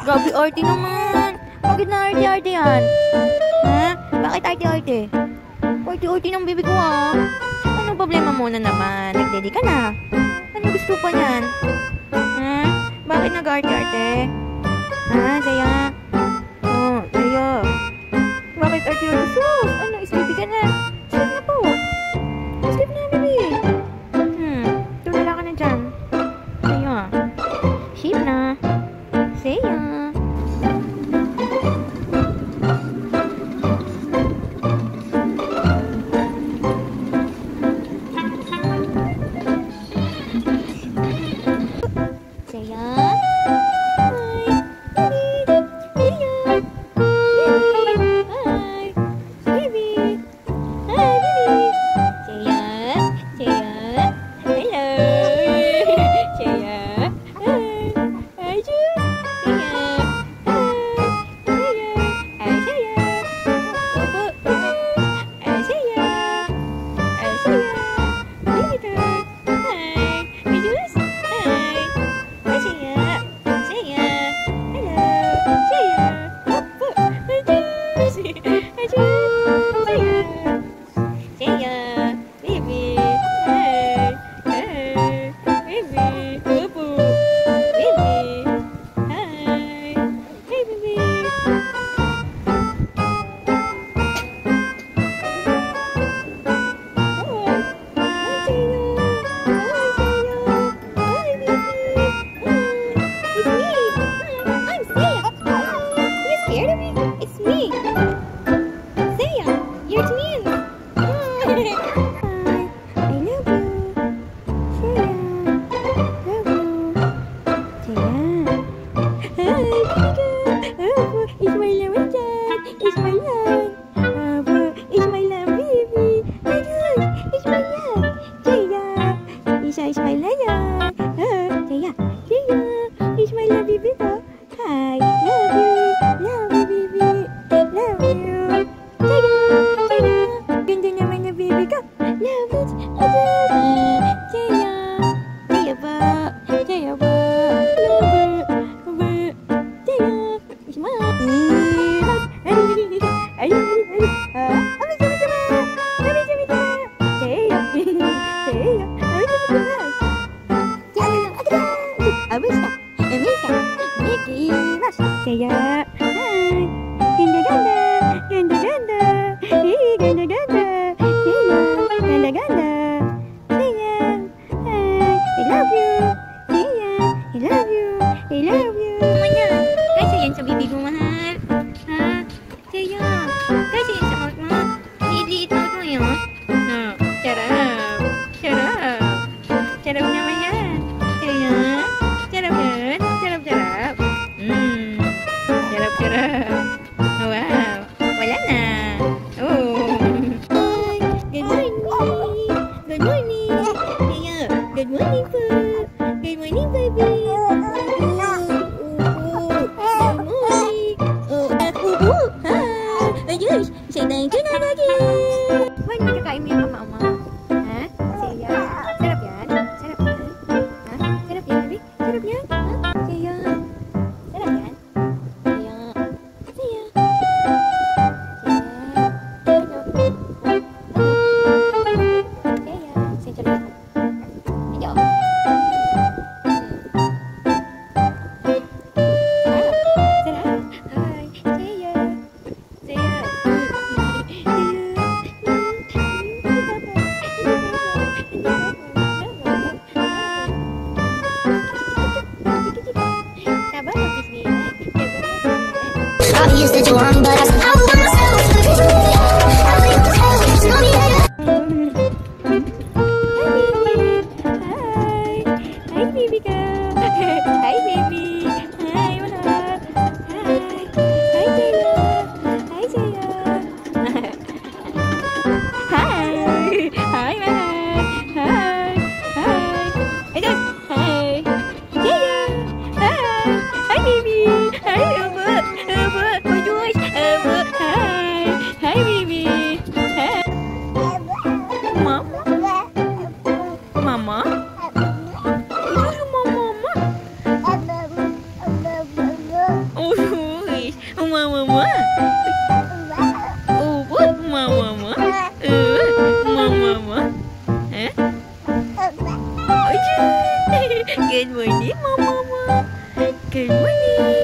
Grabe, arte naman. Bakit na arte-arte yan? Ha? Bakit arte-arte? Arte-arte ng bibig ko, ha? Anong problema mo na naman? Nagdedi ka na? Ano gusto pa niyan? Ha? Bakit nag-arte-arte? Ha, Zaya? Oh, Zaya. Bakit arte-arte? Sus! Ano, sleepy ka na? Sleep na po. Sleep na, baby. Tulala ka na dyan. Zaya. Sleep na. Zaya. Saya, hai, ganda-ganda, ganda-ganda, ih ganda-ganda, saya, ganda-ganda, sayang, hai, I love you, sayang, I love you, I love you. Namanya, kasi yan sa bibig mo, mahal, ha, sayang, kasi yan sa mouth mo, liit-liit mouth mo yun, ha, sarap, sarap, sarap naman yan, sayang, sarap yan, sarap-sarap, Sarap. Wow. Wala na. Oh. Good morning. Good morning. Yeah. Good morning po. Good morning, baby. Good morning. Ayos. Sayang ka na lagi. Ba't nakakain mo yung mama? Ha? Saya. Sarap yan? Sarap yan? Ha? Sarap yan, baby? Sarap yan? Ha? Saya. Sarap yan? That you want, but I said I want myself. Hi, baby girl. Hi, baby. Hi, wala. Hi, Jaya. Hi, Jaya. Hi. Hi, mahal. Hi. Hi. Ayun. Hi. Jaya. Hi. Hi, baby. Hi, Ubo. Ubo. Joyce. Uy, mama. Opo, mama. Mama. Eh? Good morning, mama. Good morning.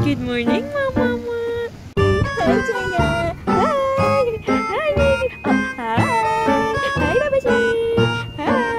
Good morning, mama. Hi, Chaya. Hi. Hi, baby. Oh, hi. Hi, Babashi. Hi.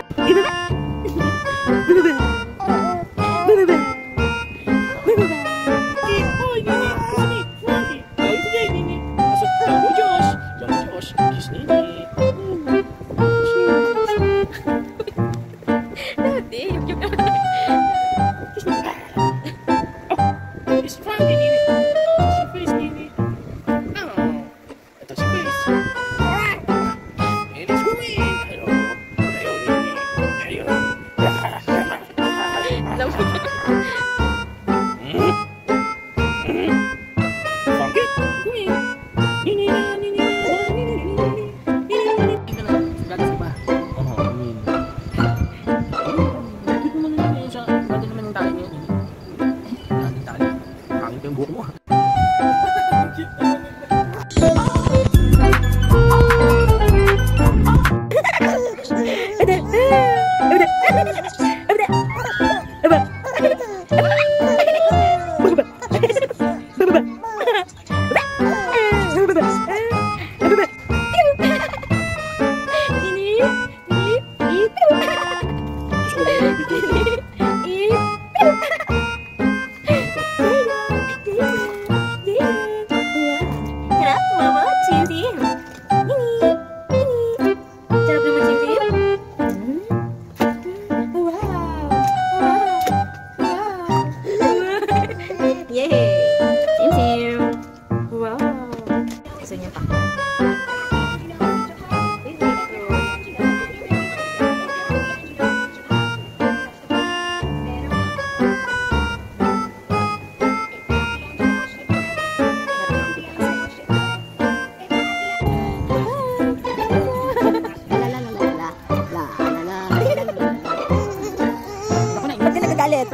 Nagagalit.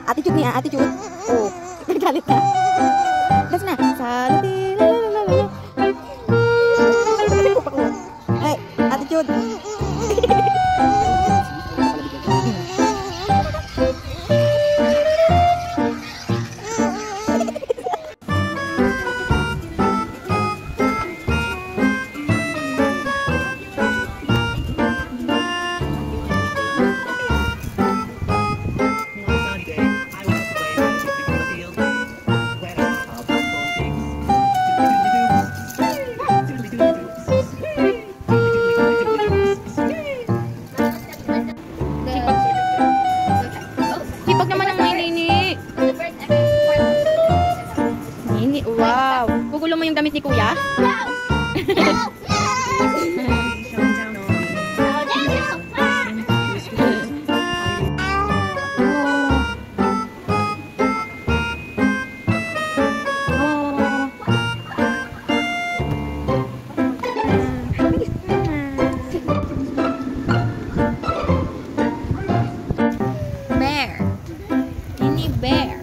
Attitude niya, attitude. Oh, nagagalit na. That's na. Salati, lalalala. Ay, attitude. Wow! Gugulo mo yung damit ni Kuya? Bear. Ini bear.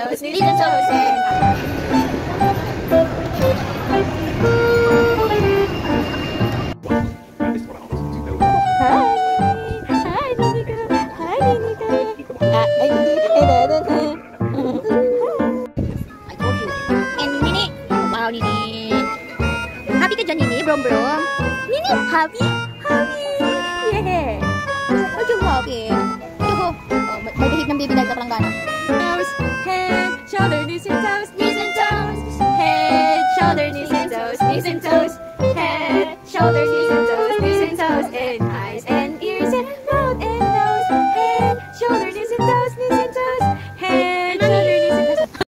toes, knees and toes, and I told you. And Nini. Wow, Nini. Happy ka dyan, Nini? Brom. Nini, happy? Happy. Yeah. Aren't you happy? Yuko. Oh, may behave ng baby dahil sa palanggana. toes, head, shoulder, knees and toes, knees and toes, head, shoulder, knees and toes, knees and toes, head, shoulder, knees and toes, knees and toes, and eyes and